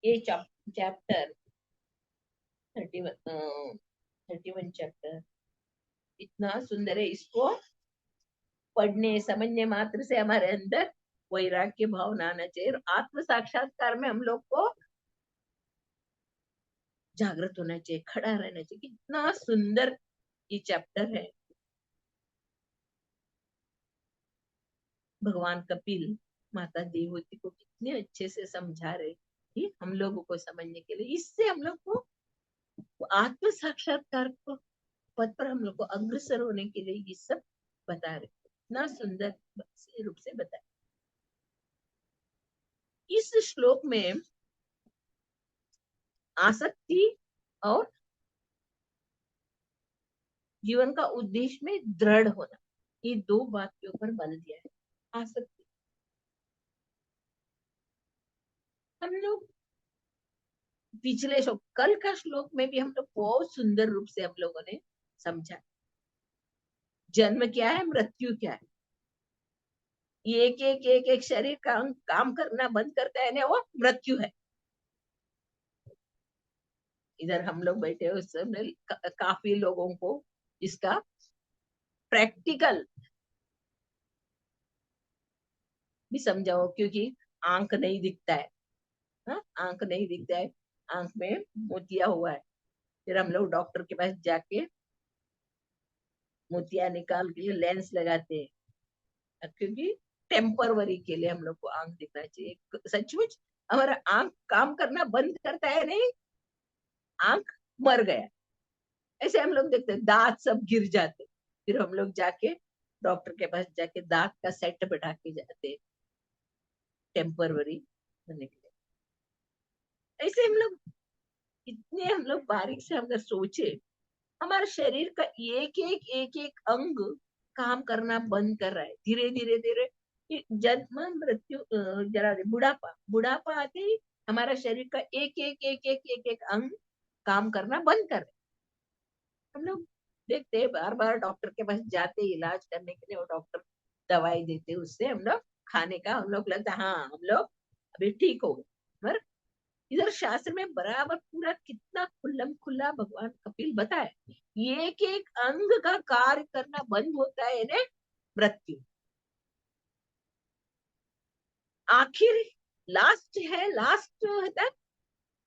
ये chapter 31 chapter इतना सुंदर है। इसको पढ़ने समझने मात्र से हमारे अंदर वैराग्य भावना आना चाहिए और आत्म साक्षात्कार में हम लोग को जागृत होना चाहिए, खड़ा रहना चाहिए। कितना सुंदर ये चैप्टर है। भगवान कपिल माता देवहूति को कितने अच्छे से समझा रहे कि हम लोगों को समझने के लिए, इससे हम लोग को आत्म साक्षात्कार को पद पर हम लोग को अग्रसर होने के लिए ये सब बता रहे, इतना सुंदर रूप से बताया। इस श्लोक में आसक्ति और जीवन का उद्देश्य में दृढ़ होना, ये दो बात के ऊपर बल दिया है। आसक्ति हम लोग पिछले श्लोक, कल का श्लोक में भी हम लोग बहुत सुंदर रूप से हम लोगों ने समझा। जन्म क्या है, मृत्यु क्या है, एक एक एक एक शरीर का अंग काम करना बंद करता है ना, वो मृत्यु है। इधर हम लोग बैठे उस समय काफी लोगों को इसका प्रैक्टिकल भी समझाओ, क्योंकि आंख नहीं दिखता है। हाँ, आंख नहीं दिखता है, आंख में मोतिया हुआ है। फिर हम लोग डॉक्टर के पास जाके मोतिया निकाल के लेंस लगाते हैं, क्योंकि टेम्परवरी के लिए हम लोग को आंख दिखना चाहिए। सचमुच हमारा आंख काम करना बंद करता है नहीं, आंख मर गया, ऐसे हम लोग देखते हैं, दांत सब गिर जाते, फिर हम लोग जाके डॉक्टर के पास जाके दांत का सेट बैठा के जाते टेम्परवरी होने के लिए। ऐसे हम लोग इतने हम लोग बारीक से अगर सोचे, हमारे शरीर का एक एक अंग काम करना बंद कर रहा है धीरे धीरे धीरे। जन्म मृत्यु जरा बुढ़ापा, बुढ़ापा आते ही हमारा शरीर का एक एक अंग काम करना बंद कर रहे। हम लोग देखते हैं बार बार डॉक्टर के पास जाते इलाज करने के लिए, वो डॉक्टर दवाई देते, उससे हम लोग खाने का हम लोग लगता है हाँ हम लोग अभी ठीक हो गए। पर इधर शास्त्र में बराबर पूरा कितना खुल्लम खुल्ला भगवान कपिल बताए, एक एक अंग का कार्य करना बंद होता है ना, मृत्यु। आखिर लास्ट है, लास्ट तक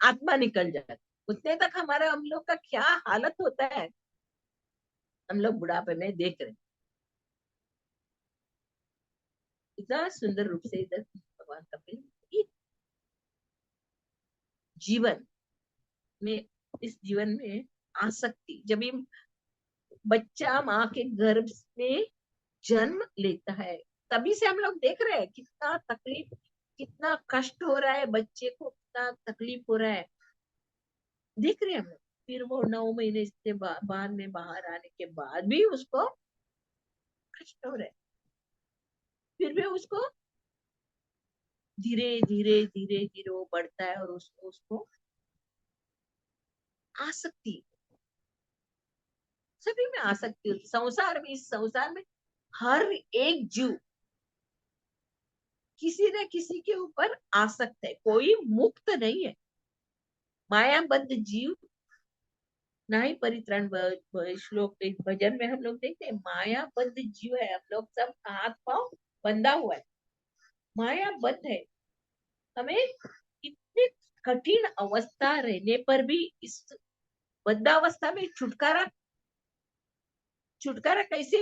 आत्मा निकल जाती, उतने तक हमारा हम लोग का क्या हालत होता है, हम लोग बुढ़ापे में देख रहे हैं। इतना सुंदर रूप से इधर भगवान कपिल जीवन में, इस जीवन में आसक्ति, जब ये बच्चा माँ के गर्भ में जन्म लेता है, तभी से हम लोग देख रहे हैं कितना तकलीफ, कितना कष्ट हो रहा है बच्चे को, कितना तकलीफ हो रहा है, देख रहे हैं हम लोग। फिर वो 9 महीने से बाद में बाहर आने के बाद भी उसको कष्ट हो रहा है, फिर भी उसको धीरे धीरे धीरे धीरे वो बढ़ता है और उसको उसको आसक्ति, सभी में आसक्ति होती, संसार में, इस संसार में हर एक जीव किसी न किसी के ऊपर आसक्त है, कोई मुक्त नहीं है। मायाबद्ध जीव ना ही परित्राण, श्लोक भजन में हम लोग देखते हैं मायाबद्ध जीव है, हम लोग सब हाथ पांव बंधा हुआ है, मायाबद्ध है। हमें इतनी कठिन अवस्था रहने पर भी इस बद्धावस्था में छुटकारा, छुटकारा कैसे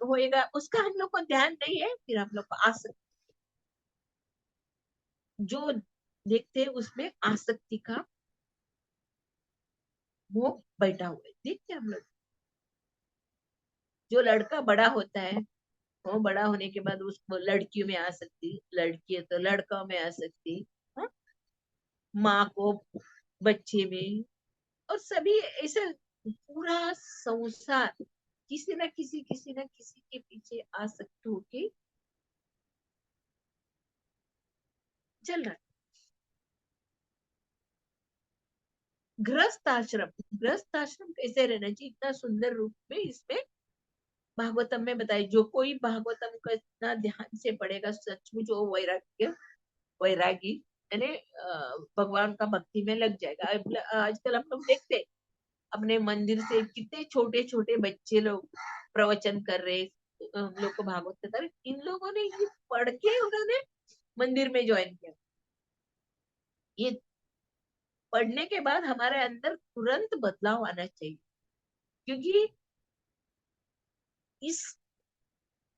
होएगा उसका हम लोग को ध्यान नहीं है। फिर हम लोग को आसक्ति, जो देखते हैं उसमें आसक्ति का वो बैठा हुआ है, देखते हैं हम लोग। जो लड़का बड़ा होता है, वो बड़ा होने के बाद उसको लड़कियों में आ सकती, लड़की है तो लड़का में आ सकती, हाँ? माँ को बच्चे में, और सभी ऐसे पूरा संसार किसी न किसी के पीछे आसक्त होके चल रहा है। गृहस्थ आश्रम कैसे रहना चाहिए, इतना सुंदर रूप में इसमें भागवतम में बताई। जो कोई भागवतम का इतना ध्यान से पढ़ेगा, सचमुच वो वैराग्य वैरागी यानी भगवान का भक्ति में लग जाएगा। आजकल हम लोग देखते हैं, अपने मंदिर से कितने छोटे छोटे बच्चे लोग प्रवचन कर रहे, हम लोग को भागवत कथा, इन लोगों ने ये पढ़ के उन्होंने मंदिर में ज्वाइन किया। ये पढ़ने के बाद हमारे अंदर तुरंत बदलाव आना चाहिए, क्योंकि इस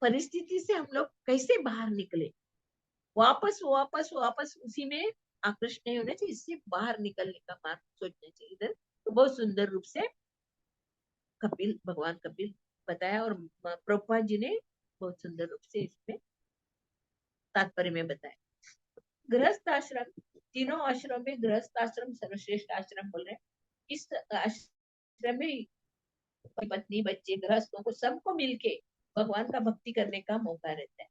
परिस्थिति से हम लोग कैसे बाहर निकले, वापस वापस वापस उसी में आकृष्ट नहीं होना चाहिए, इससे बाहर निकलने का मार्ग सोचना चाहिए। इधर तो बहुत सुंदर रूप से भगवान कपिल बताया, और प्रभुपाद जी ने बहुत सुंदर रूप से इसमें तात्पर्य में बताया। गृहस्थ आश्रम, तीनों आश्रम में गृहस्थ आश्रम सर्वश्रेष्ठ आश्रम बोल रहे हैं। इस आश्रम में पत्नी बच्चे गृहस्थों को सबको मिलके भगवान का भक्ति करने का मौका रहता है।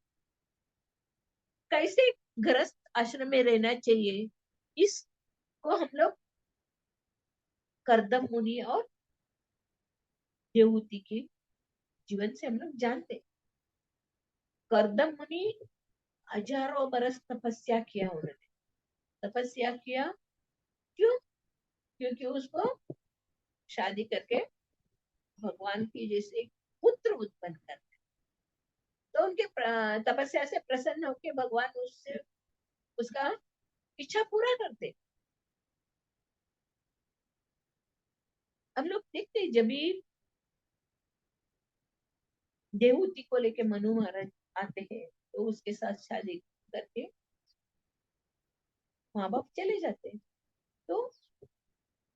कैसे गृहस्थ आश्रम में रहना चाहिए, इसको हम लोग कर्दम मुनि और देवहूति के जीवन से हम लोग जानते हैं। कर्दम मुनि हजारों बरस तपस्या किया उन्होंने, तपस्या किया, क्यों? क्योंकि उसको शादी करके भगवान की जैसे पुत्र उत्पन्न करना, तो उनके तपस्या से प्रसन्न होकर भगवान उससे उसका इच्छा पूरा करते। हम लोग देखते जब भी देवहूति को लेके मनु महाराज आते हैं, तो उसके साथ शादी करके माँ बाप चले जाते हैं। तो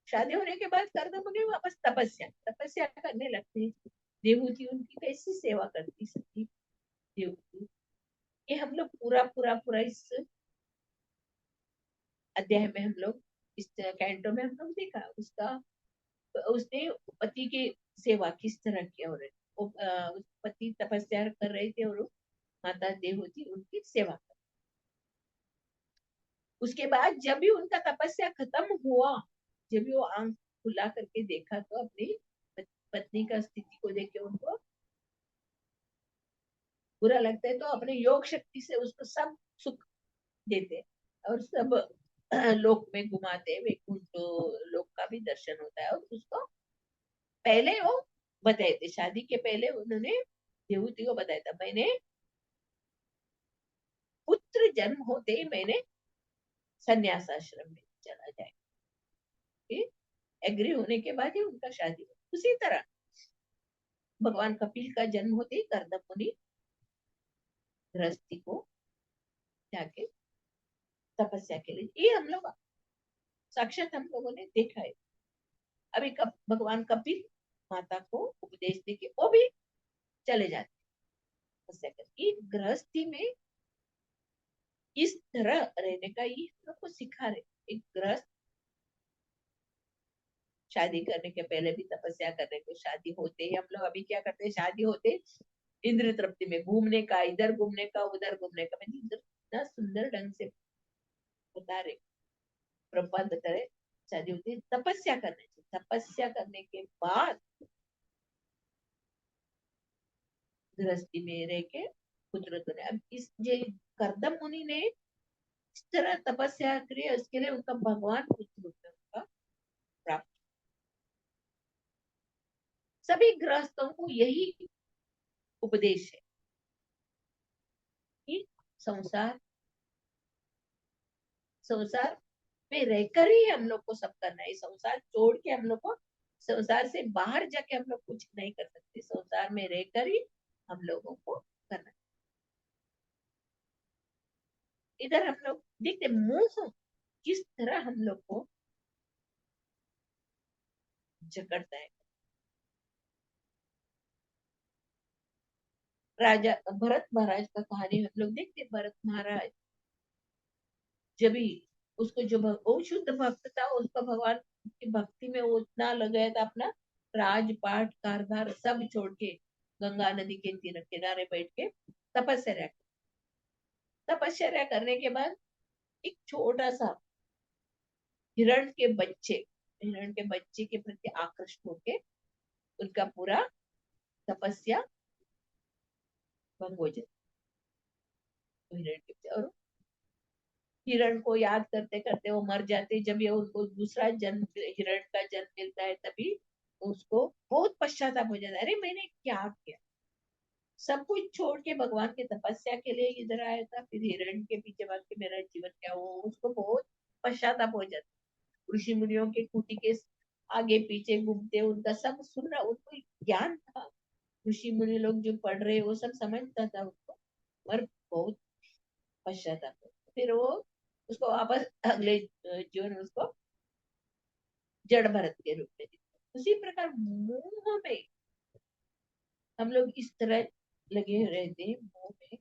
शादी होने के बाद कर्दम मुनि वापस तपस्या तपस्या करने लगते हैं। देवहूति उनकी कैसी सेवा करती सती देवहूति, ये हम लोग पूरा पूरा पूरा इस अध्याय में, हम लोग इस कैंटो में हम लोग देखा उसका, उसने पति की सेवा किस तरह किया, और उस पति तपस्या कर रहे थे और माता देवहूति उनकी सेवा कर। उसके बाद जब भी उनका तपस्या खत्म हुआ, जब भी वो आंख खुला करके देखा, तो अपनी पत्नी का स्थिति को देख के उनको बुरा लगता है, तो अपने योग शक्ति से उसको सब सुख देते और सब लोक में घुमाते, वैकुंठ लोक का भी दर्शन होता है। और उसको पहले वो बताए थे, शादी के पहले उन्होंने देवहूति को बताया था, मैंने पुत्र जन्म होते ही मैंने संन्यास आश्रम में चला जाए। एग्री होने के बाद ही उनका शादी हुआ। उसी तरह भगवान कपिल का जन्म होते ही कर्दम मुनि गृहस्थी को जाके तपस्या के लिए, ये हम लोग साक्षात हम लोगों ने देखा है। अभी भगवान कपिल माता को उपदेश दे के वो भी चले जाते तपस्या करके। गृहस्थी में इस तरह रहने का ये हम लोग को सिखा रहे। एक गृहस्थ शादी करने के पहले भी तपस्या करने को, शादी होते ही हम लोग अभी क्या करते हैं, शादी होते इंद्र तृप्ति में घूमने का, इधर घूमने का उधर घूमने का, मैंने इधर इतना सुंदर ढंग से बता रहे, प्रभुपाद बता रहे, शादी होती है तपस्या करने चाहिए, तपस्या करने के बाद गृहस्थी में रह के पुत्र तो अब इस जे कर्दम मुनि ने इस तरह तपस्या करी, उसके लिए उनका भगवान पुत्र उनका प्राप्त। सभी गृहस्थों को यही उपदेश है कि संसार संसार में रहकर ही हम लोग को सब करना है। संसार छोड़ के हम लोग को, संसार से बाहर जाके हम लोग कुछ नहीं कर सकते, संसार में रहकर ही हम लोगों को करना है। इधर हम लोग देखते मोह किस तरह हम लोग को जकड़ता है। राजा भरत महाराज का कहानी हम लोग देखते, भरत महाराज जब ही उसको जो वो शुद्ध भक्त था, उसका भगवान की भक्ति में वो इतना लग गया था, अपना राजपाट कारभार सब छोड़ के गंगा नदी के किनारे बैठ के तपस्या तपस्या करने के बाद एक छोटा सा हिरण के बच्चे के प्रति आकृष्ट होके उनका पूरा तपस्या भंग हो जाती। हिरण को याद करते करते वो मर जाते, जब ये उनको दूसरा जन्म, हिरण का जन्म मिलता है, तभी उसको बहुत पश्चाताप हो जाता है, अरे मैंने क्या किया, सब कुछ छोड़ के भगवान की तपस्या के लिए इधर आया था, फिर हिरण के पीछे भाग के मेरा जीवन क्या हुआ, उसको बहुत पश्चाताप हो जाता है। ऋषि मुनियों के कुटी के आगे पीछे घूमते, उनका सब सुन रहा, उनको ज्ञान था, ऋषि मुनि लोग जो पढ़ रहे वो सब समझता था उनको, पर बहुत पश्चाताप हो। फिर वो उसको वापस अगले जीवन में उसको जड़ भरत के रूप में दिखता। उसी प्रकार मोह में हम लोग इस तरह लगे रहते हैं, मोह में।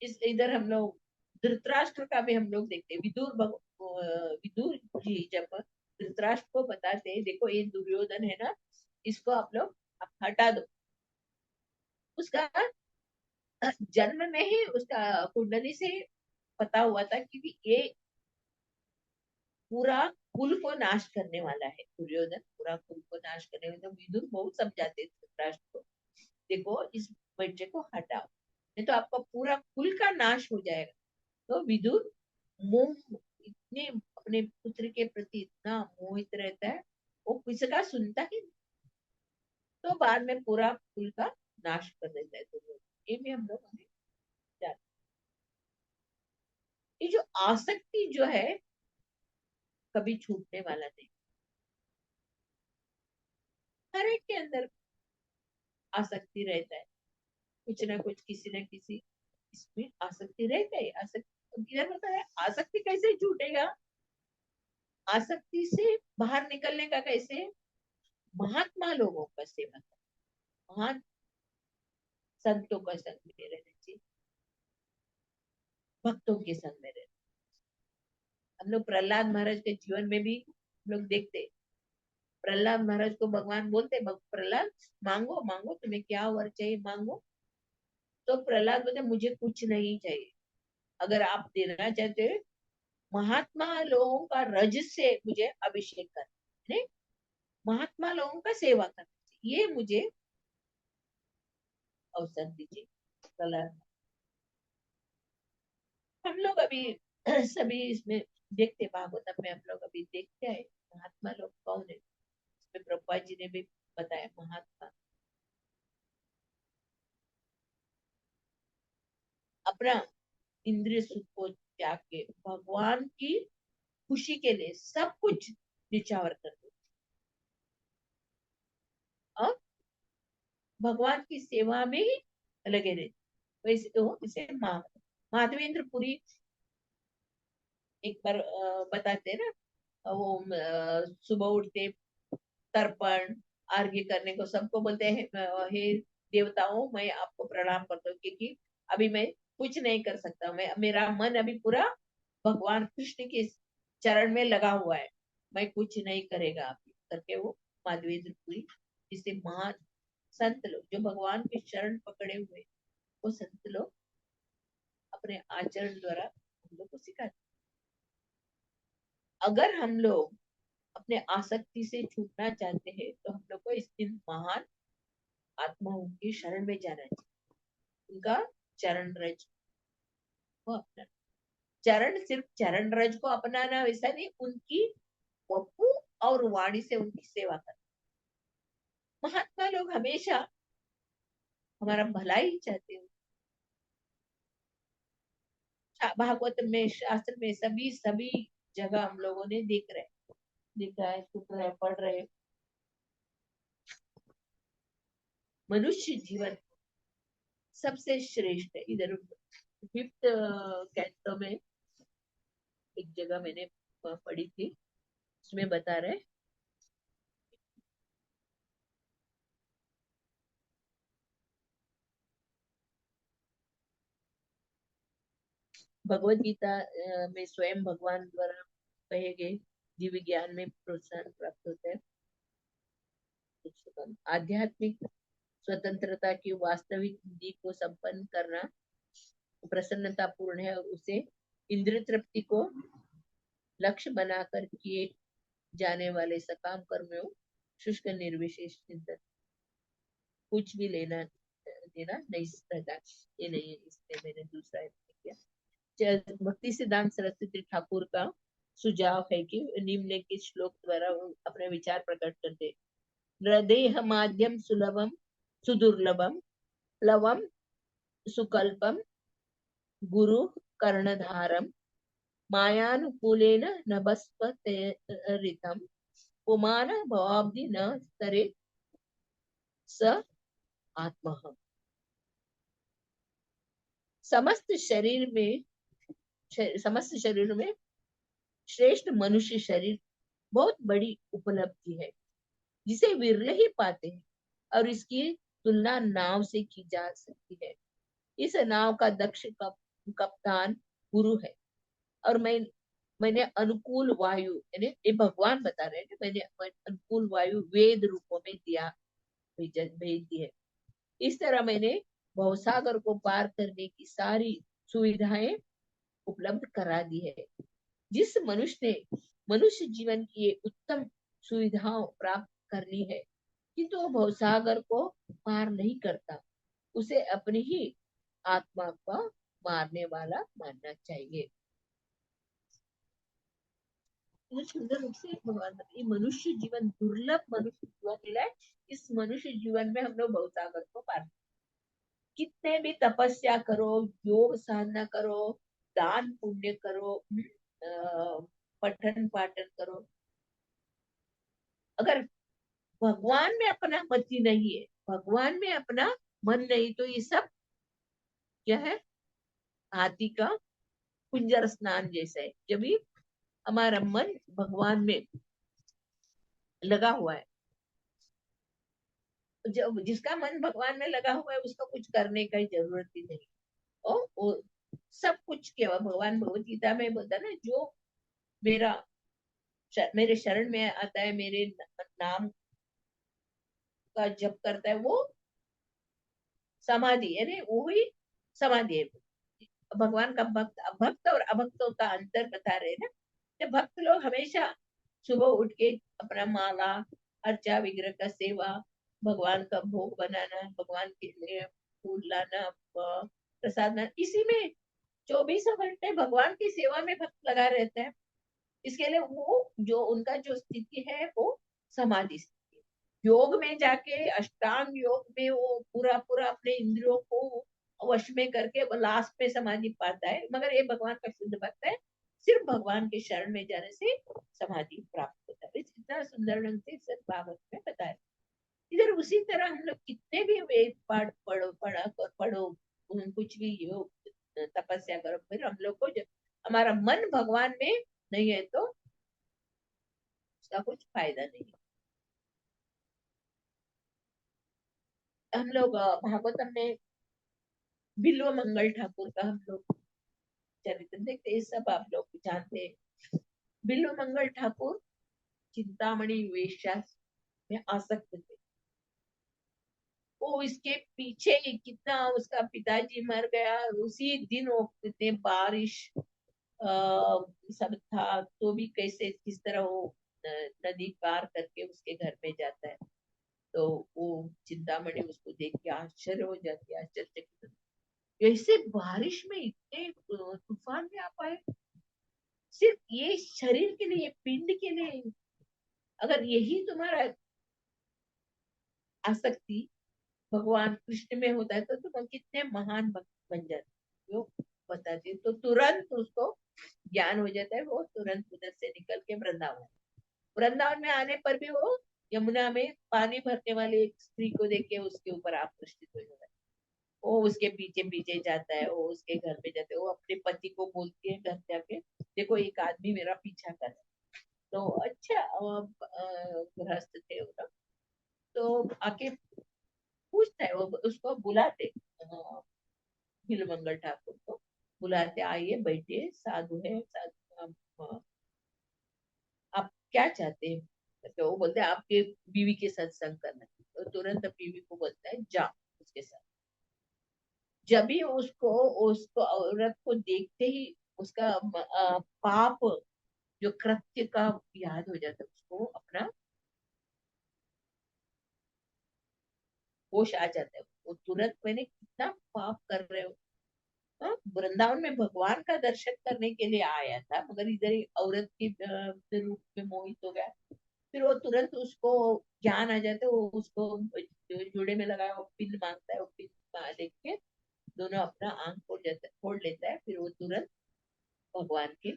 इस इधर हम लोग धृतराष्ट्र का भी हम लोग देखते हैं, विदुर जी जब धृतराष्ट्र को बताते हैं, देखो ये दुर्योधन है ना, इसको आप हटा दो। उसका जन्म में ही उसका कुंडली से पता हुआ था कि ये पूरा कुल को नाश करने वाला है, दुर्योधन पूरा कुल को नाश करने वाला। तो विदुर बहुत समझाते थे धृतराष्ट्र को, देखो इस बच्चे को हटाओ, नहीं तो आपका पूरा कुल का नाश हो जाएगा। तो विदुर मोह, इतने अपने पुत्र के प्रति इतना मोहित रहता है, वो किसी का सुनता ही नहीं। तो बाद में पूरा कुल का नाश कर देता है। तो ये भी हम लोग हमें जानते हैं। ये जो आसक्ति जो है, कभी छूटने वाला नहीं। हर एक के अंदर आसक्ति रहता है, कुछ ना कुछ, किसी न किसी इसमें आसक्ति रहता है। आसक्ति इधर होता है, आसक्ति कैसे छूटेगा, आसक्ति से बाहर निकलने का कैसे, महात्मा लोगों का सेवन, महान संतों का संग में रहना चाहिए, भक्तों के संग में रहना। हम लोग प्रहलाद महाराज के जीवन में भी हम लोग देखते, प्रहलाद महाराज को भगवान बोलते, प्रहलाद मांगो मांगो, तुम्हें क्या वर चाहिए मांगो। तो प्रहलाद बोलते मुझे कुछ नहीं चाहिए, अगर आप देना चाहते हो महात्मा लोगों का रज से मुझे अभिषेक करना है, महात्मा लोगों का सेवा करना, ये मुझे अवसर दीजिए। प्रहलाद, हम लोग अभी सभी इसमें देखते, भागवतम में हम लोग अभी देखते हैं महात्मा लोग कौन है। इसमें प्रभुपा जी ने भी बताया, महात्मा अपना इंद्रिय सुख को त्याग के भगवान की खुशी के लिए सब कुछ निछावर कर दो, और भगवान की सेवा में ही लगे रहते। वैसे वो इसे माधवेंद्र पुरी एक बार बताते हैं ना, वो सुबह उठते, तर्पण आर्घ्य करने को सबको बोलते हैं, हे देवताओं मैं आपको प्रणाम करता हूँ, क्योंकि अभी मैं कुछ नहीं कर सकता, मैं मेरा मन अभी पूरा भगवान कृष्ण के चरण में लगा हुआ है, मैं कुछ नहीं करेगा अभी करके वो माधवेंद्र पुरी, जिसे महान संत लोग जो भगवान के शरण पकड़े हुए, वो संत लोग अपने आचरण द्वारा हम लोग को सिखाते। अगर हम लोग अपने आसक्ति से छूटना चाहते हैं, तो हम लोग को इस दिन महान आत्माओं की शरण में जाना चाहिए, उनका चरण रज को अपनाना। चरण, सिर्फ चरण रज को अपनाना वैसा नहीं, उनकी वपु और वाणी से उनकी सेवा करना। महात्मा लोग हमेशा हमारा भला ही चाहते हैं। भागवत में, शास्त्र में, सभी सभी जगह हम लोगों ने देखा है, सुन रहे, पढ़ रहे। मनुष्य जीवन सबसे श्रेष्ठ है। इधर फिफ्थ कैंटो में एक जगह मैंने पढ़ी थी, उसमें बता रहे, भगवत गीता में स्वयं भगवान द्वारा कहे गए दिव्य ज्ञान में प्रोत्साहन प्राप्त होता है। आध्यात्मिक स्वतंत्रता की वास्तविक विधि को संपन्न करना प्रसन्नता पूर्ण है, और उसे इंद्रिय तृप्ति को लक्ष्य बनाकर किए जाने वाले सकाम कर्मों, शुष्क निर्विशेष चिंतन, कुछ भी लेना देना नहीं रहता। ये नहीं है, इसलिए मैंने दूसरा किया। भक्ति सिद्धांत सरस्वती ठाकुर का सुझाव है कि निम्नलिखित श्लोक द्वारा वो अपने विचार प्रकट करते। नृदेह माध्यम सुलभम सुदुर्लभम प्लवम सुकल्पम गुरु कर्णधारम मायानुकूलेन नभस्पतिरितं पुमान भवाब्दि न स्तरे स आत्मः। समस्त शरीर में श्रेष्ठ मनुष्य शरीर बहुत बड़ी उपलब्धि है जिसे विरले ही पाते हैं और इसकी तुलना नाव से की जा सकती है। इस नाव का दक्ष कप्तान गुरु है और मैंने अनुकूल वायु, यानी ये भगवान बता रहे हैं, मैंने अनुकूल वायु वेद रूपों में भेज दी है। इस तरह मैंने भवसागर को पार करने की सारी सुविधाएं उपलब्ध करा दी है। जिस मनुष्य ने मनुष्य जीवन की ये उत्तम सुविधाओं प्राप्त कर ली है किंतु वो भवसागर को पार नहीं करता, उसे अपनी ही आत्मा का मारने वाला मानना चाहिए। सुंदर रूप से भगवान ये मनुष्य जीवन दुर्लभ मनुष्य जीवन मिला है। इस मनुष्य जीवन में हम लोग भवसागर को पार, कितने भी तपस्या करो, योग साधना करो, दान पुण्य करो, पठन पाठन करो, अगर भगवान में अपना मति नहीं है, भगवान में अपना मन नहीं, तो ये सब क्या है, हाथी का कुंजर स्नान जैसा है। जब भी हमारा मन भगवान में लगा हुआ है, जब जिसका मन भगवान में लगा हुआ है उसको कुछ करने की जरूरत ही नहीं। और वो सब कुछ केवल भगवान भगवत गीता में बोलता है ना, जो मेरा मेरे शरण में आता है, मेरे नाम का जप करता है, वो समाधि, यानी वो ही समाधि है। भगवान का भक्त और अभक्तों का अंतर बता रहे ना। जब भक्त लोग हमेशा सुबह उठ के अपना माला अर्चा विग्रह का सेवा, भगवान का भोग बनाना, भगवान के लिए फूल लाना, प्रसाद लाना, इसी में 24 घंटे भगवान की सेवा में भक्त लगा रहता है। इसके लिए वो जो उनका जो स्थिति है वो समाधि स्थिति है। योग में जाके अष्टांग योग में वो पूरा पूरा अपने इंद्रियों को वश में करके वो लास्ट में समाधि पाता है। मगर ये भगवान का शुद्ध भक्त है, सिर्फ भगवान के शरण में जाने से समाधि प्राप्त होता है। इतना सुंदर ढंग से सत भागवत में बताया। इधर उसी तरह हम लोग कितने भी वेद पाठ पढ़ो, कुछ भी योग तपस्या करो, फिर हम लोग को जब हमारा मन भगवान में नहीं है तो उसका कुछ फायदा नहीं। हम लोग भागवतम में बिल्व मंगल ठाकुर का हम लोग चरित्र देखते हैं, सब आप लोग जानते हैं। बिल्व मंगल ठाकुर चिंतामणि वेश्या में आसक्त थे। वो इसके पीछे कितना, उसका पिताजी मर गया उसी दिन, वो कितने बारिश सब था तो भी कैसे किस तरह वो नदी पार करके उसके घर में जाता है। तो वो चिंतामणि उसको देख के आश्चर्य हो जाती है, आश्चर्यचकित। ऐसे बारिश में इतने तूफान में आ पाए, सिर्फ ये शरीर के लिए, पिंड के लिए। अगर यही तुम्हारा आसक्ति भगवान कृष्ण में होता है तो तुम कितने महान भक्त बन जाते हो। बताते तो तुरंत उसको ज्ञान हो जाता है, वो तुरंत उधर से निकल के वृंदावन में आने पर भी वो यमुना में पानी भरने वाली एक स्त्री को देख के उसके ऊपर आकृष्ट हो जाता है। वो उसके पीछे पीछे जाता है, वो उसके घर पे जाते है, वो अपने पति को बोलती है घर जाके, देखो एक आदमी मेरा पीछा कर रहा है। तो अच्छा गृहस्थ थे वो लोग, तो आके पूछता है, वो उसको बुलाते नीलमंगल ठाकुर को बुलाते, आइए बैठिए, साधु है, साधु आप क्या चाहते हैं। तो वो बोलते हैं आपके बीवी के सत्संग करना। तो तुरंत बीवी को बोलता है जा उसके साथ। जब भी उसको उसको औरत को देखते ही उसका पाप जो कृत्य का याद हो जाता है, उसको अपना होश आ जाता है। वो तुरंत, मैंने कितना पाप कर रहे हो, वृंदावन में भगवान का दर्शन करने के लिए आया था, मगर इधर ही औरत के रूप में मोहित हो गया। फिर वो तुरंत उसको ज्ञान आ जाता है, वो उसको जोड़े में लगाया, वो पिन मांगता है, वो पिन देख के दोनों अपना आंख फोड़ लेता है, फिर वो तुरंत भगवान की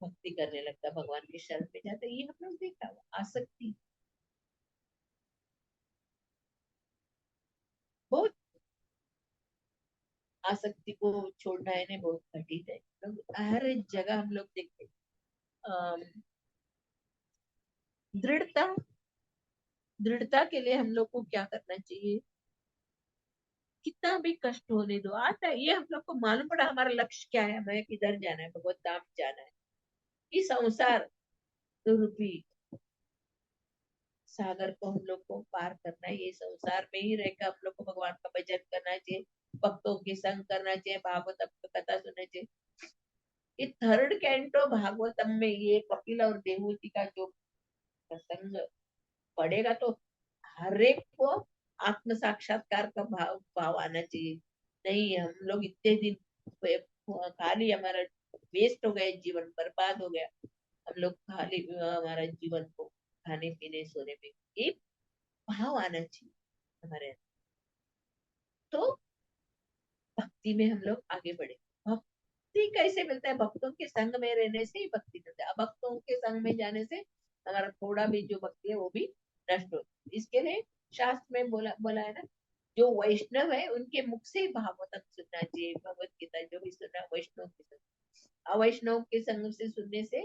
भक्ति करने लगता है, भगवान के शरण में जाता है। ये हम लोग देखा हुआ आसक्ति बहुत, आसक्ति को छोड़ना है बहुत कठिन है। हर जगह हम लोग देखते दृढ़ता, दृढ़ता के लिए हम लोग को क्या करना चाहिए? कितना भी कष्ट होने दो, आता है ये, हम लोग को मालूम पड़ा हमारा लक्ष्य क्या है, हमें किधर जाना है, भगवत धाम जाना है। इस संसार रूपी सागर को हम लोग को पार करना है। ये संसार में ही रहकर हम लोग को भगवान का भजन करना चाहिए, भक्तों के संग करना चाहिए, भागवत कथा सुनना चाहिए। ये थर्ड कैंटो भागवतम में ये कपिल और देवहूति का जो प्रसंग पड़ेगा, तो हर एक को आत्म साक्षात्कार का भाव आना चाहिए। नहीं, हम लोग इतने दिन खाली हमारा वेस्ट हो गया, जीवन बर्बाद हो गया, हम लोग खाली हमारा जीवन को खाने पीने सोने में, ये भाव आना चाहिए हमारे अंदर। तो भक्ति में हम लोग आगे बढ़े। भक्ति कैसे मिलता है? भक्तों के संग में रहने से ही भक्ति मिलता है। भक्तों के संग में जाने से हमारा थोड़ा भी जो भक्ति है वो भी नष्ट होती है। इसके लिए शास्त्र में बोला बोला है ना, जो वैष्णव है उनके मुख से ही भागवतम सुनना चाहिए, भगवत गीता जो भी सुनना वैष्णव के संग, अवैष्णव के संग से सुनने से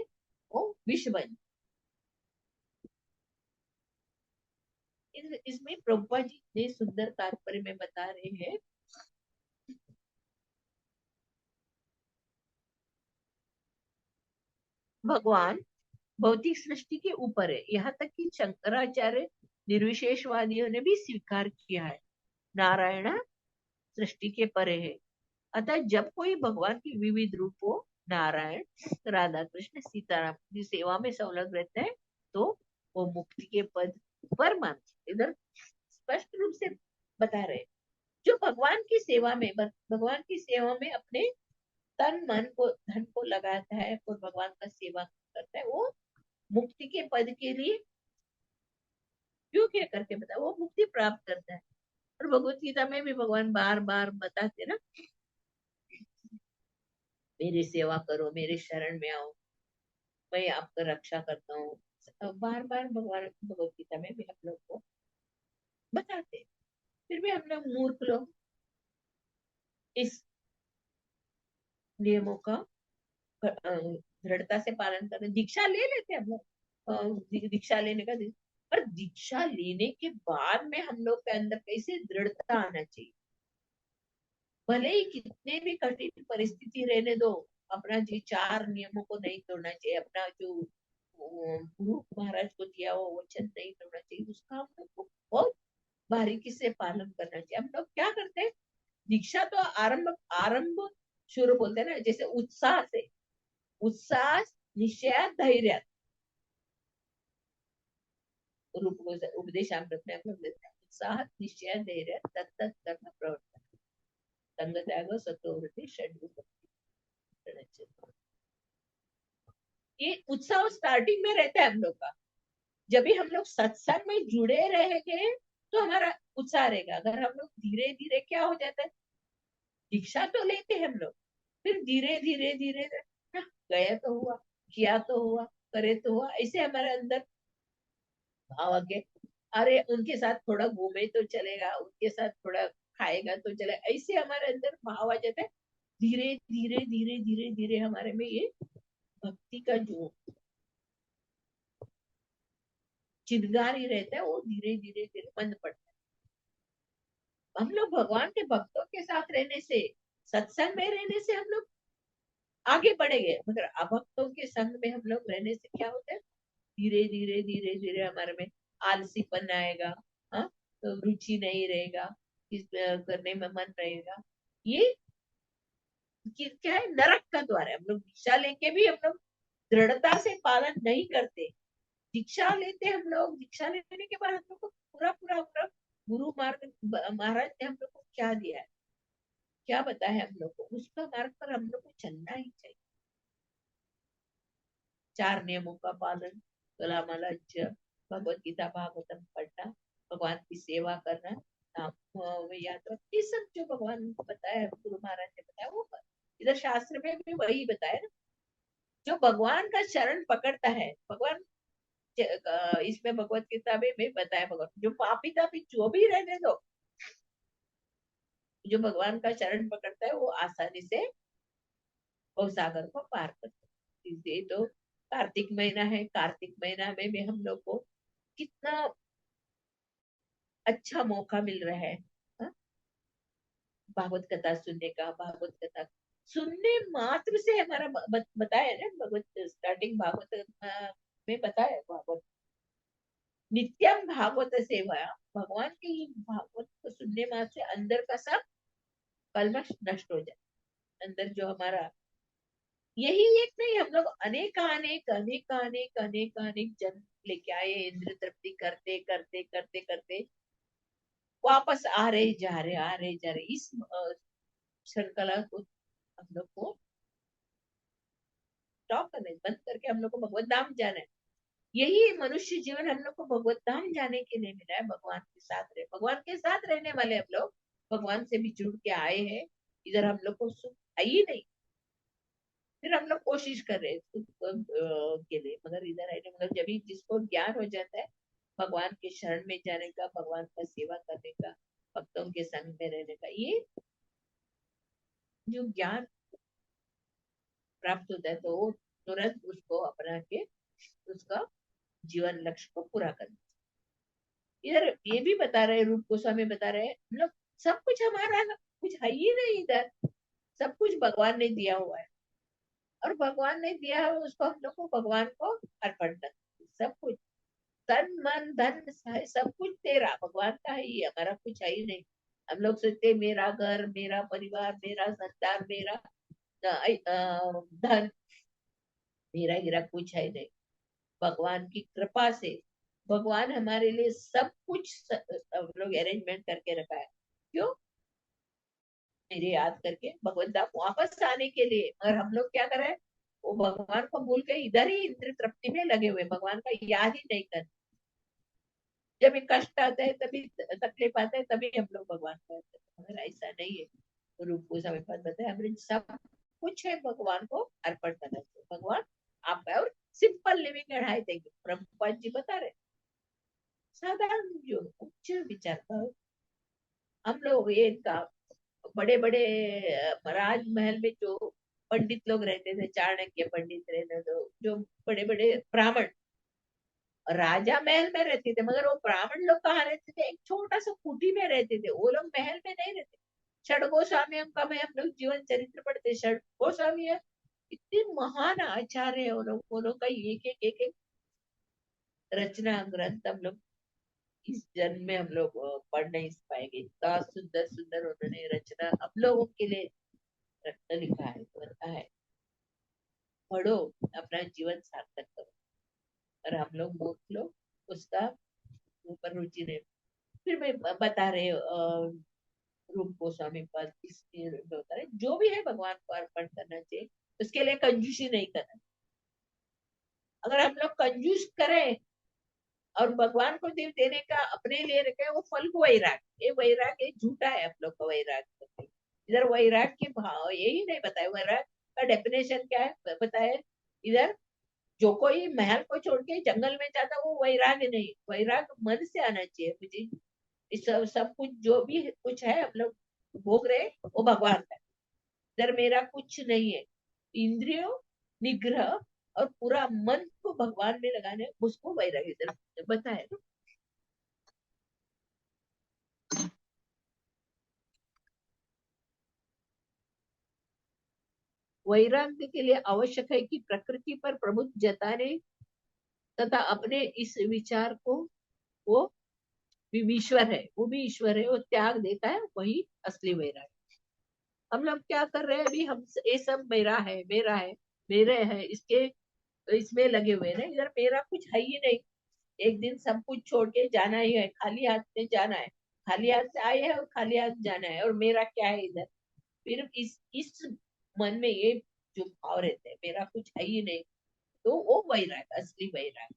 वो विष बन। इसमें प्रभुपा जी ने सुंदर तात्पर्य में बता रहे हैं, भगवान भौतिक सृष्टि के ऊपर है, यहाँ तक कि शंकराचार्य निर्विशेषवादियों ने भी स्वीकार किया है, नारायण सृष्टि के परे है। अतः जब कोई भगवान की विविध रूपों नारायण, राधा कृष्ण, सीताराम की सेवा में संलग्न रहता है, तो वो मुक्ति के पद पर मानते। इधर स्पष्ट रूप से बता रहे, जो भगवान की सेवा में, भगवान की सेवा में अपने तन मन को धन को लगाता है और भगवान का सेवा करता है, वो मुक्ति के पद के लिए क्यों क्या करके बता, वो मुक्ति प्राप्त करता है। और भगवत गीता में भी भगवान बार बार बताते ना, मेरी सेवा करो, मेरे शरण में आओ, मैं आपका रक्षा करता हूँ। बार बार भगवान भगवत गीता में भी हम लोग को बताते, फिर भी हम लोग मूर्ख लोग इस नियमों का दृढ़ता से पालन करते। दीक्षा ले लेते हैं हम लोग, दीक्षा लेने का, पर दीक्षा लेने के बाद में हम लोग के अंदर कैसे दृढ़ता आना चाहिए। भले ही कितने भी कठिन परिस्थिति रहने दो, अपना जी चार नियमों को नहीं तोड़ना चाहिए, अपना जो गुरु महाराज को दिया वो वचन नहीं तोड़ना चाहिए, उसका हम लोग को बहुत बारीकी से पालन करना चाहिए। हम लोग क्या करते हैं, दीक्षा तो आरंभ आरंभ शुरू बोलते हैं ना, जैसे उत्साह से, उत्साह निश्चय धैर्य, रूप उपदेशामृत में हम लोग देते हैं, उत्साह निश्चय धैर्य तत्त कर्म प्रवर्तन संग त्याग सत्ववृत्ति षड्रूप। ये उत्साह स्टार्टिंग में रहता है हम लोग का। जब भी हम लोग सत्संग में जुड़े रहेंगे तो हमारा उत्साह रहेगा। अगर हम लोग धीरे धीरे क्या हो जाता है, दीक्षा तो लेते हैं हम लोग, फिर धीरे धीरे धीरे गया तो हुआ, किया तो हुआ, करे तो हुआ, ऐसे हमारे अंदर भाव आगे, अरे उनके साथ थोड़ा घूमे तो चलेगा, उनके साथ थोड़ा खाएगा तो चलेगा, ऐसे हमारे अंदर भाव आ जाता है। धीरे धीरे धीरे धीरे धीरे हमारे में ये भक्ति का जो चिंगार ही रहता है वो धीरे धीरे धीरे बंद पड़ता है। हम लोग भगवान के भक्तों के साथ रहने से, सत्संग में रहने से हम लोग आगे बढ़ेंगे, मगर अभक्तों के संग में हम लोग रहने से क्या होता है, धीरे धीरे धीरे धीरे हमारे में आलसीपन आएगा, हाँ, तो रुचि नहीं रहेगा, इस करने में मन रहेगा। ये क्या है, नरक का द्वार है। हम लोग दीक्षा लेके भी हम लोग दृढ़ता से पालन नहीं करते। दीक्षा लेते हम लोग, दीक्षा लेने के बाद हम लोग को पूरा पूरा पूरा गुरु मार्ग महाराज ने हम लोग को क्या दिया है, क्या बताया हम लोग को, उसका मार्ग पर हम लोग को चलना ही चाहिए। 4 नियमों का पालन, गला माला जप, भगवत गीता भागवतम पढ़ना, भगवान की सेवा करना, नाम याद रख, ये सब जो भगवान को बताया है, गुरु महाराज ने बताया वो कर। इधर शास्त्र में भी वही बताया ना, जो भगवान का शरण पकड़ता है, भगवान इसमें भगवत गीता में भी बताया, भगवान जो पापी तापी जो भी रहने दो, जो भगवान का शरण पकड़ता है वो आसानी से भव सागर को पार कर सकते हैं। ये तो कार्तिक महीना है, कार्तिक महीना में भी हम लोग को कितना अच्छा मौका मिल रहा है, हाँ? भागवत कथा सुनने का, भागवत कथा सुनने मात्र से हमारा बताया ना, भगवत स्टार्टिंग भागवत में बताया, भागवत नित्यम भागवत सेवा, भगवान की भागवत को सुनने मात्र से अंदर का सब कल्मश नष्ट हो जाए। अंदर जो हमारा, यही एक नहीं, हम लोग अनेक अनेक अनेक अनेक अनेक अनेक जन्म लेके आए, इंद्र तृप्ति करते करते करते करते वापस आ रहे जा रहे, आ रहे जा रहे, इस श्रृंखला को हम लोग को स्टॉप करना है, बंद करके हम लोग को भगवत धाम जाना है। यही मनुष्य जीवन हम लोग को भगवत धाम जाने के लिए मिला है, भगवान के साथ रहे, भगवान के साथ रहने वाले हम लोग भगवान से भी जुड़ के आए हैं। इधर हम लोग को सुख है ही नहीं, फिर हम लोग कोशिश कर रहे हैं सुख के लिए, मगर इधर आए, मगर जब भी जिसको ज्ञान हो जाता है भगवान के शरण में जाने का, भगवान का सेवा करने का, भक्तों के संग में रहने का, ये जो ज्ञान प्राप्त होता है तो वो तुरंत उसको अपना के उसका जीवन लक्ष्य को पूरा करना। इधर ये भी बता रहे, रूप गोस्वामी बता रहे, मतलब सब कुछ हमारा कुछ है ही नहीं इधर, सब कुछ भगवान ने दिया हुआ है, और भगवान ने दिया है उसको हम लोग को भगवान को अर्पण करना। सब कुछ तन मन धन सब कुछ तेरा, भगवान का है, ही हमारा कुछ है ही नहीं। हम लोग सोचते मेरा घर, मेरा परिवार, मेरा संतान, मेरा धन, मेरा हीरा कुछ है नहीं। भगवान की कृपा से भगवान हमारे लिए सब कुछ हम लोग अरेंजमेंट करके रखा है। क्यों? मेरे याद करके भगवत धाम वापस आने के लिए, और हम लोग क्या कर रहे हैं, वो भगवान को भूल के इधर ही इंद्र तृप्ति में लगे हुए, भगवान का याद ही नहीं कर। जब भी कष्ट आता है, तभी तकलीफ आता है, तभी हम लोग भगवान को याद करते हैं, मगर ऐसा नहीं है। गुरु को समय पर बताया, हमने सब कुछ है भगवान को अर्पण करना चाहिए, भगवान आपका और सिंपल लिविंग बढ़ाई देंगे। प्रभुपाद जी बता रहे, साधारण जो उच्च विचार का हम लोग, ये इनका बड़े बड़े राजमहल में जो पंडित लोग रहते थे, चाणक्य पंडित रहते थे, जो बड़े बड़े ब्राह्मण राजा महल में रहते थे, मगर वो ब्राह्मण लोग कहाँ रहते थे, एक छोटा सा कुटी में रहते थे, वो लोग महल में नहीं रहते। षड गोस्वामी का में हम लोग जीवन चरित्र पढ़ते, षड गोस्वामी है, इतने महान आचार्य है वो लोग का एक एक एक एक रचना ग्रंथ हम लोग इस जन्म में हम लोग पढ़ नहीं पाएंगे। इतना सुंदर सुंदर उन्होंने रचना हम लोगों के लिए लिखा है, बनता है, पढ़ो, अपना जीवन सार्थक करो। और हम लोग मूर्ख लोग उसका ऊपर रुचि नहीं। फिर मैं बता रहे रूप गोस्वामी पद इसलिए बता रहे, जो भी है भगवान को अर्पण करना चाहिए, उसके लिए कंजूसी नहीं करना। अगर हम लोग कंजूस करें और भगवान को दिल देने का अपने लिए रखे, वो फल को वैराग, ये वैराग ये झूठा है, आप लोग का वैराग। इधर वैराग के भाव यही नहीं बताया, वैराग का डेफिनेशन क्या है बताया इधर। जो कोई महल को छोड़ के जंगल में जाता वो वैराग नहीं, वैराग मन से आना चाहिए। मुझे इस सब कुछ जो भी कुछ है हम लोग भोग रहे वो भगवान का, इधर मेरा कुछ नहीं है। इंद्रियों निग्रह और पूरा मन को भगवान में लगाने, उसको वैराग्य इधर बताया ना। वैराग्य के लिए आवश्यक है कि प्रकृति पर प्रभुत्व जताने तथा अपने इस विचार को, वो भी ईश्वर है, वो भी ईश्वर है, वो त्याग देता है, वही असली वैराग्य। हम लोग क्या कर रहे हैं अभी, हम ये सब मेरा है, मेरा है, मेरे है, इसके इसमें लगे हुए ना, इधर मेरा कुछ है ही नहीं। एक दिन सब कुछ छोड़ के जाना ही है, खाली हाथ में जाना है, खाली हाथ से आए हैं और खाली हाथ जाना है, और मेरा क्या है इधर। फिर इस मन में ये जो भाव रहते हैं, मेरा कुछ है ही नहीं, तो वो वैराग, असली वैराग।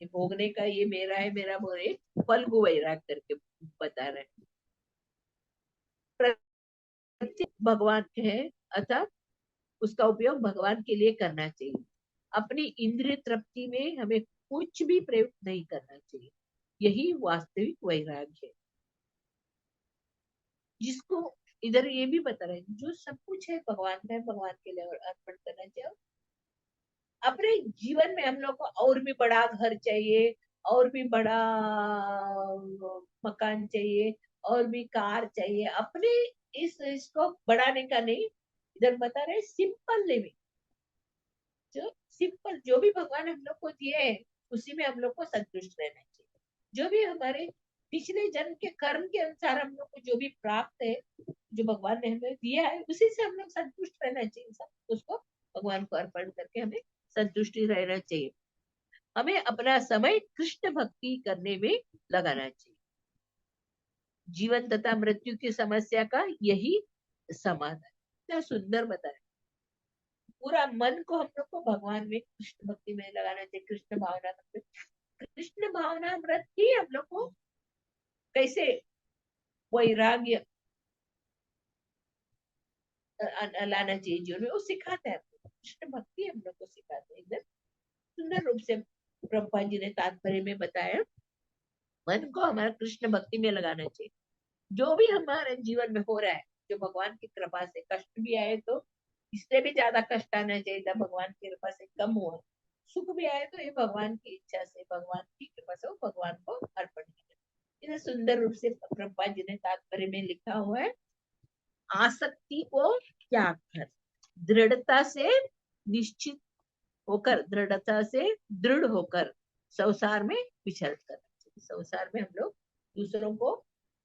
ये भोगने का ये मेरा है, मेरा बोले फल्गु वैराग करके बता रहे हैं। प्रत्येक भगवान के है, अतः उसका उपयोग भगवान के लिए करना चाहिए। अपनी इंद्रिय तृप्ति में हमें कुछ भी प्रयोग नहीं करना चाहिए। यही वास्तविक वैराग्य है, जिसको इधर ये भी बता रहे हैं, जो सब कुछ है भगवान का है, भगवान के लिए अर्पण करना चाहिए। अपने जीवन में हम लोग को और भी बड़ा घर चाहिए, और भी बड़ा मकान चाहिए, और भी कार चाहिए, अपने इस इसको बढ़ाने का नहीं। इधर बता रहे सिंपल लिविंग, जो सिंपल, जो भी भगवान हम लोग को दिए है उसी में हम लोग को संतुष्ट रहना चाहिए। जो भी हमारे पिछले जन्म के कर्म के अनुसार हम लोग को जो भी प्राप्त है, जो भगवान ने हमें दिया है, उसी से हम लोग संतुष्ट रहना चाहिए। सब उसको भगवान को अर्पण करके हमें संतुष्टि रहना चाहिए। हमें अपना समय कृष्ण भक्ति करने में लगाना चाहिए। जीवन तथा मृत्यु की समस्या का यही समाधान। क्या सुंदर बताया। पूरा मन को हम लोग को भगवान में, कृष्ण भक्ति में लगाना चाहिए। कृष्ण भावना, कृष्ण भावना व्रत ही हम लोग को कैसे वैराग्य लाना चाहिए जीवन में, वो सिखाता है। कृष्ण भक्ति हम लोग को सिखाते हैं। एकदम सुंदर रूप से प्रभुपाद जी ने तात्पर्य में बताया, मन को हमारा कृष्ण भक्ति में लगाना चाहिए। जो भी हमारे जीवन में हो रहा है, जो भगवान की कृपा से कष्ट भी आए तो इससे भी ज्यादा कष्ट आना चाहिए था, भगवान की कृपा से कम हुआ। सुख भी आए तो ये भगवान की इच्छा से, भगवान की कृपा से वो भगवान को अर्पण किया। इसे सुंदर रूप से प्रभुपाद जी ने तात्पर्य में लिखा हुआ है, आसक्ति को त्याग कर दृढ़ता से निश्चित होकर, दृढ़ता से दृढ़ होकर संसार में विचरण करना चाहिए। संसार में हम लोग दूसरों को,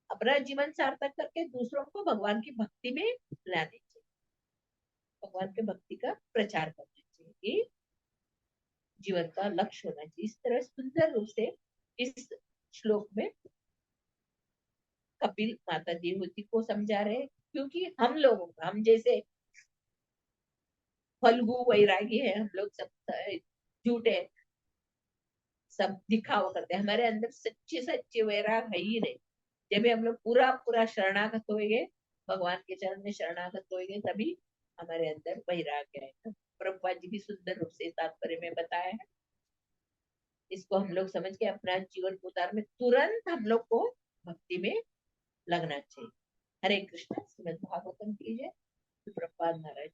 अपना जीवन सार्थक करके दूसरों को भगवान की भक्ति में लाने चाहिए, भगवान के भक्ति का प्रचार करना चाहिए। ये जीवन का लक्ष्य होना चाहिए। इस तरह सुंदर रूप से इस श्लोक में कपिल माता देवहूति को समझा रहे हैं, क्योंकि हम लोगों का, हम जैसे फल्गु वैरागी है, हम लोग सब झूठे, सब दिखावा करते हैं, हमारे अंदर सच्चे सच्चे वैराग है ही नहीं। जब हम लोग पूरा पूरा शरणागत होएंगे, भगवान के चरण में शरणागत होएंगे, तभी हमारे अंदर वैराग्य आएगा। प्रभुपाद जी भी सुंदर रूप से तात्पर्य में बताया है। इसको हम लोग समझ के अपना जीवन उतार में तुरंत हम लोग को भक्ति में लगना चाहिए। हरे कृष्ण। श्रीमद् भागवतम की जय। प्रभुपाद महाराज।